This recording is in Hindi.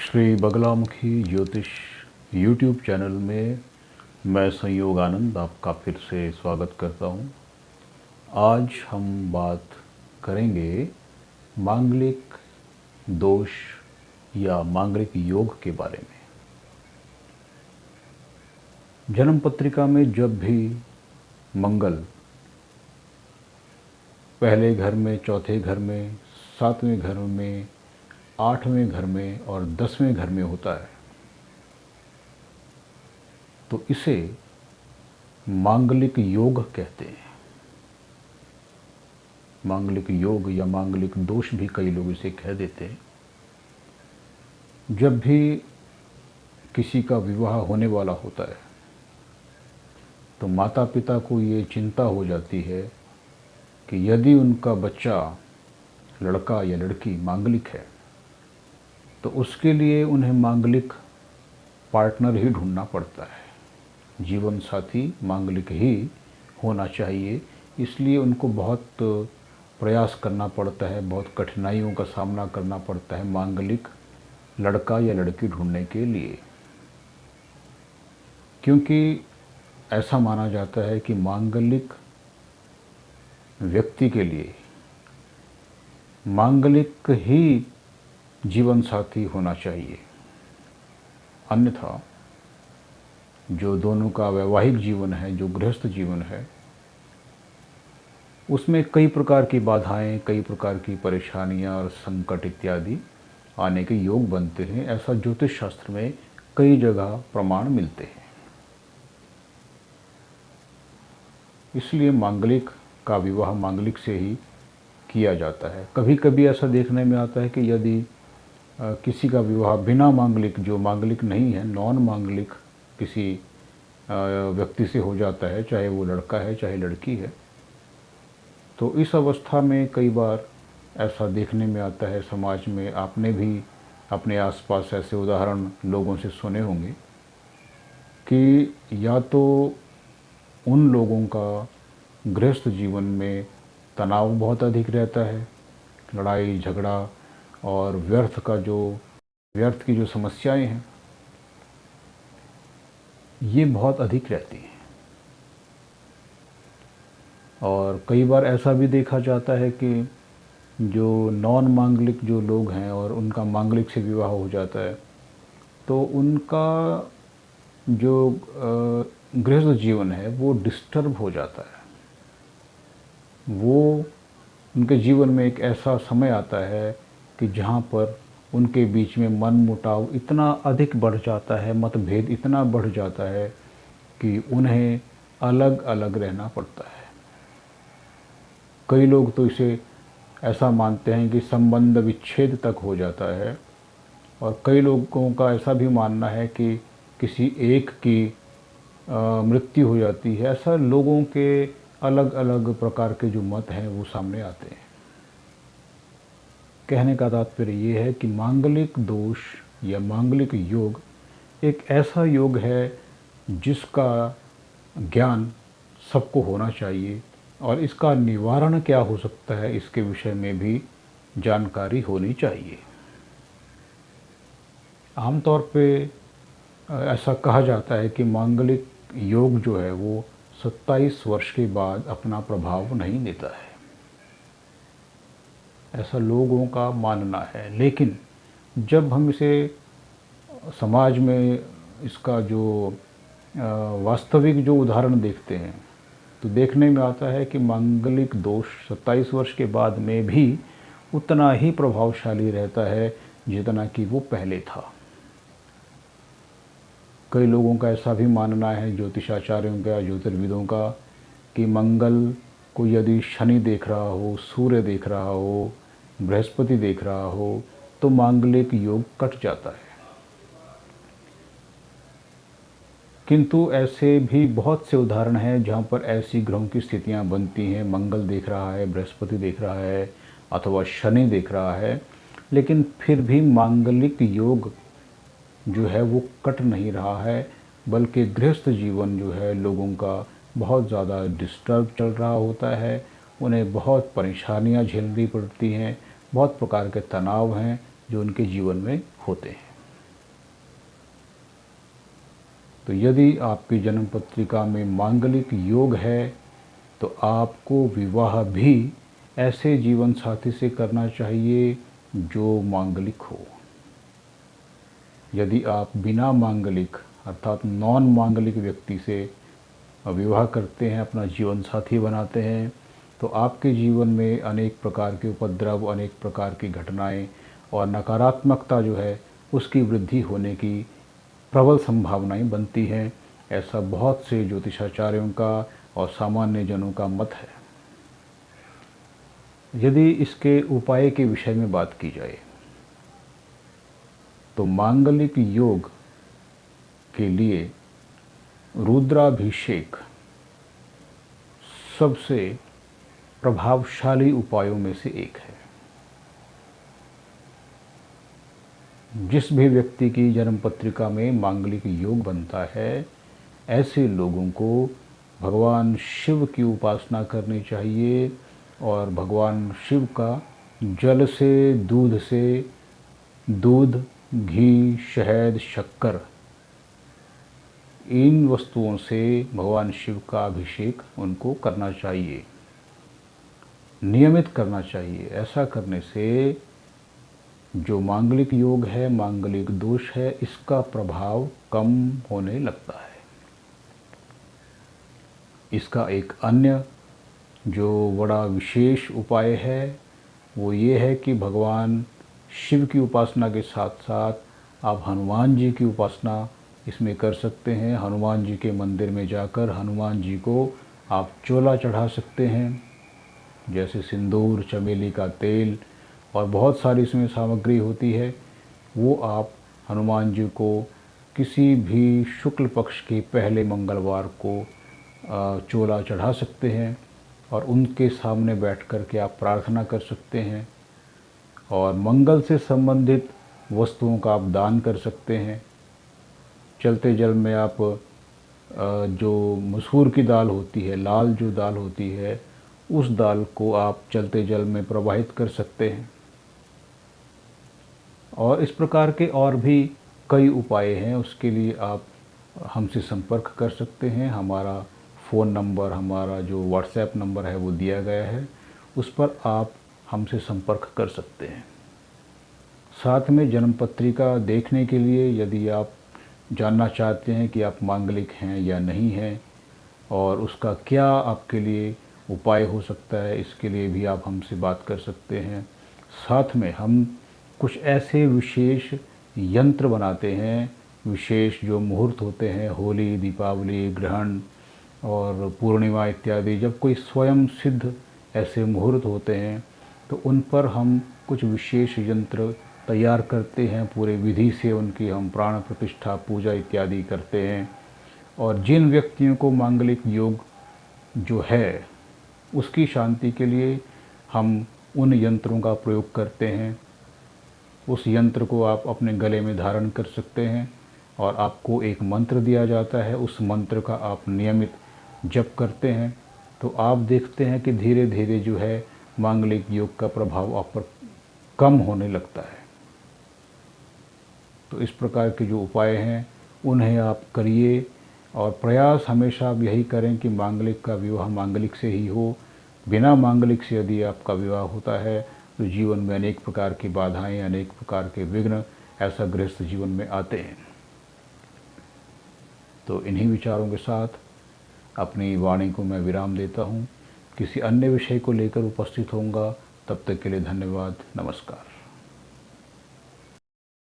श्री बगलामुखी ज्योतिष यूट्यूब चैनल में मैं संयोग आनंद आपका फिर से स्वागत करता हूं। आज हम बात करेंगे मांगलिक दोष या मांगलिक योग के बारे में। जन्म पत्रिका में जब भी मंगल पहले घर में, चौथे घर में, सातवें घर में, आठवें घर में और 10वें घर में होता है तो इसे मांगलिक योग कहते हैं। मांगलिक योग या मांगलिक दोष भी कई लोग इसे कह देते हैं। जब भी किसी का विवाह होने वाला होता है तो माता पिता को ये चिंता हो जाती है कि यदि उनका बच्चा लड़का या लड़की मांगलिक है तो उसके लिए उन्हें मांगलिक पार्टनर ही ढूंढना पड़ता है। जीवन साथी मांगलिक ही होना चाहिए। इसलिए उनको बहुत प्रयास करना पड़ता है, बहुत कठिनाइयों का सामना करना पड़ता है मांगलिक लड़का या लड़की ढूंढने के लिए, क्योंकि ऐसा माना जाता है कि मांगलिक व्यक्ति के लिए मांगलिक ही जीवन साथी होना चाहिए। अन्यथा जो दोनों का वैवाहिक जीवन है, जो गृहस्थ जीवन है, उसमें कई प्रकार की बाधाएं, कई प्रकार की परेशानियां और संकट इत्यादि आने के योग बनते हैं। ऐसा ज्योतिष शास्त्र में कई जगह प्रमाण मिलते हैं। इसलिए मांगलिक का विवाह मांगलिक से ही किया जाता है। कभी कभी ऐसा देखने में आता है कि यदि किसी का विवाह बिना मांगलिक, जो मांगलिक नहीं है, नॉन मांगलिक किसी व्यक्ति से हो जाता है, चाहे वो लड़का है चाहे लड़की है, तो इस अवस्था में कई बार ऐसा देखने में आता है समाज में। आपने भी अपने आसपास ऐसे उदाहरण लोगों से सुने होंगे कि या तो उन लोगों का गृहस्थ जीवन में तनाव बहुत अधिक रहता है, लड़ाई झगड़ा और व्यर्थ की जो समस्याएं हैं ये बहुत अधिक रहती हैं। और कई बार ऐसा भी देखा जाता है कि जो नॉन मांगलिक जो लोग हैं और उनका मांगलिक से विवाह हो जाता है तो उनका जो गृहस्थ जीवन है वो डिस्टर्ब हो जाता है। वो उनके जीवन में एक ऐसा समय आता है कि जहाँ पर उनके बीच में मन मुटाव इतना अधिक बढ़ जाता है, मतभेद इतना बढ़ जाता है कि उन्हें अलग अलग रहना पड़ता है। कई लोग तो इसे ऐसा मानते हैं कि संबंध विच्छेद तक हो जाता है, और कई लोगों का ऐसा भी मानना है कि किसी एक की मृत्यु हो जाती है। ऐसा लोगों के अलग अलग प्रकार के जो मत हैं वो सामने आते हैं। कहने का तात्पर्य ये है कि मांगलिक दोष या मांगलिक योग एक ऐसा योग है जिसका ज्ञान सबको होना चाहिए, और इसका निवारण क्या हो सकता है इसके विषय में भी जानकारी होनी चाहिए। आमतौर पे ऐसा कहा जाता है कि मांगलिक योग जो है वो 27 वर्ष के बाद अपना प्रभाव नहीं देता है, ऐसा लोगों का मानना है। लेकिन जब हम इसे समाज में इसका जो वास्तविक जो उदाहरण देखते हैं तो देखने में आता है कि मांगलिक दोष 27 वर्ष के बाद में भी उतना ही प्रभावशाली रहता है जितना कि वो पहले था। कई लोगों का ऐसा भी मानना है, ज्योतिषाचार्यों का, ज्योतिर्विदों का, कि मंगल को यदि शनि देख रहा हो, सूर्य देख रहा हो, बृहस्पति देख रहा हो तो मांगलिक योग कट जाता है। किंतु ऐसे भी बहुत से उदाहरण हैं जहाँ पर ऐसी ग्रहों की स्थितियाँ बनती हैं, मंगल देख रहा है, बृहस्पति देख रहा है अथवा शनि देख रहा है, लेकिन फिर भी मांगलिक योग जो है वो कट नहीं रहा है, बल्कि गृहस्थ जीवन जो है लोगों का बहुत ज़्यादा डिस्टर्ब चल रहा होता है। उन्हें बहुत परेशानियां झेलनी पड़ती हैं, बहुत प्रकार के तनाव हैं जो उनके जीवन में होते हैं। तो यदि आपकी जन्म पत्रिका में मांगलिक योग है तो आपको विवाह भी ऐसे जीवन साथी से करना चाहिए जो मांगलिक हो। यदि आप बिना मांगलिक अर्थात नॉन मांगलिक व्यक्ति से विवाह करते हैं, अपना जीवन साथी बनाते हैं, तो आपके जीवन में अनेक प्रकार के उपद्रव, अनेक प्रकार की घटनाएं और नकारात्मकता जो है उसकी वृद्धि होने की प्रबल संभावनाएं बनती हैं। ऐसा बहुत से ज्योतिषाचार्यों का और सामान्य जनों का मत है। यदि इसके उपाय के विषय में बात की जाए तो मांगलिक योग के लिए रुद्राभिषेक सबसे प्रभावशाली उपायों में से एक है। जिस भी व्यक्ति की जन्म पत्रिका में मांगलिक योग बनता है, ऐसे लोगों को भगवान शिव की उपासना करनी चाहिए और भगवान शिव का जल से, दूध, घी, शहद, शक्कर, इन वस्तुओं से भगवान शिव का अभिषेक उनको करना चाहिए, नियमित करना चाहिए। ऐसा करने से जो मांगलिक योग है, मांगलिक दोष है, इसका प्रभाव कम होने लगता है। इसका एक अन्य जो बड़ा विशेष उपाय है वो ये है कि भगवान शिव की उपासना के साथ साथ आप हनुमान जी की उपासना इसमें कर सकते हैं। हनुमान जी के मंदिर में जाकर हनुमान जी को आप चोला चढ़ा सकते हैं, जैसे सिंदूर, चमेली का तेल और बहुत सारी इसमें सामग्री होती है। वो आप हनुमान जी को किसी भी शुक्ल पक्ष के पहले मंगलवार को चोला चढ़ा सकते हैं और उनके सामने बैठ कर के आप प्रार्थना कर सकते हैं और मंगल से संबंधित वस्तुओं का आप दान कर सकते हैं। चलते जल में आप जो मसूर की दाल होती है, लाल जो दाल होती है, उस दाल को आप चलते जल में प्रवाहित कर सकते हैं। और इस प्रकार के और भी कई उपाय हैं, उसके लिए आप हमसे संपर्क कर सकते हैं। हमारा फ़ोन नंबर, हमारा जो व्हाट्सएप नंबर है वो दिया गया है, उस पर आप हमसे संपर्क कर सकते हैं। साथ में जन्म पत्रिका देखने के लिए यदि आप जानना चाहते हैं कि आप मांगलिक हैं या नहीं हैं और उसका क्या आपके लिए उपाय हो सकता है, इसके लिए भी आप हमसे बात कर सकते हैं। साथ में हम कुछ ऐसे विशेष यंत्र बनाते हैं, विशेष जो मुहूर्त होते हैं, होली, दीपावली, ग्रहण और पूर्णिमा इत्यादि, जब कोई स्वयं सिद्ध ऐसे मुहूर्त होते हैं तो उन पर हम कुछ विशेष यंत्र तैयार करते हैं। पूरे विधि से उनकी हम प्राण प्रतिष्ठा, पूजा इत्यादि करते हैं। और जिन व्यक्तियों को मांगलिक योग जो है उसकी शांति के लिए हम उन यंत्रों का प्रयोग करते हैं। उस यंत्र को आप अपने गले में धारण कर सकते हैं और आपको एक मंत्र दिया जाता है। उस मंत्र का आप नियमित जप करते हैं तो आप देखते हैं कि धीरे धीरे जो है मांगलिक योग का प्रभाव आप पर कम होने लगता है। तो इस प्रकार के जो उपाय हैं उन्हें आप करिए और प्रयास हमेशा आप यही करें कि मांगलिक का विवाह मांगलिक से ही हो। बिना मांगलिक से यदि आपका विवाह होता है तो जीवन में अनेक प्रकार की बाधाएं, अनेक प्रकार के विघ्न ऐसा गृहस्थ जीवन में आते हैं। तो इन्हीं विचारों के साथ अपनी वाणी को मैं विराम देता हूँ। किसी अन्य विषय को लेकर उपस्थित होऊंगा, तब तक के लिए धन्यवाद। नमस्कार।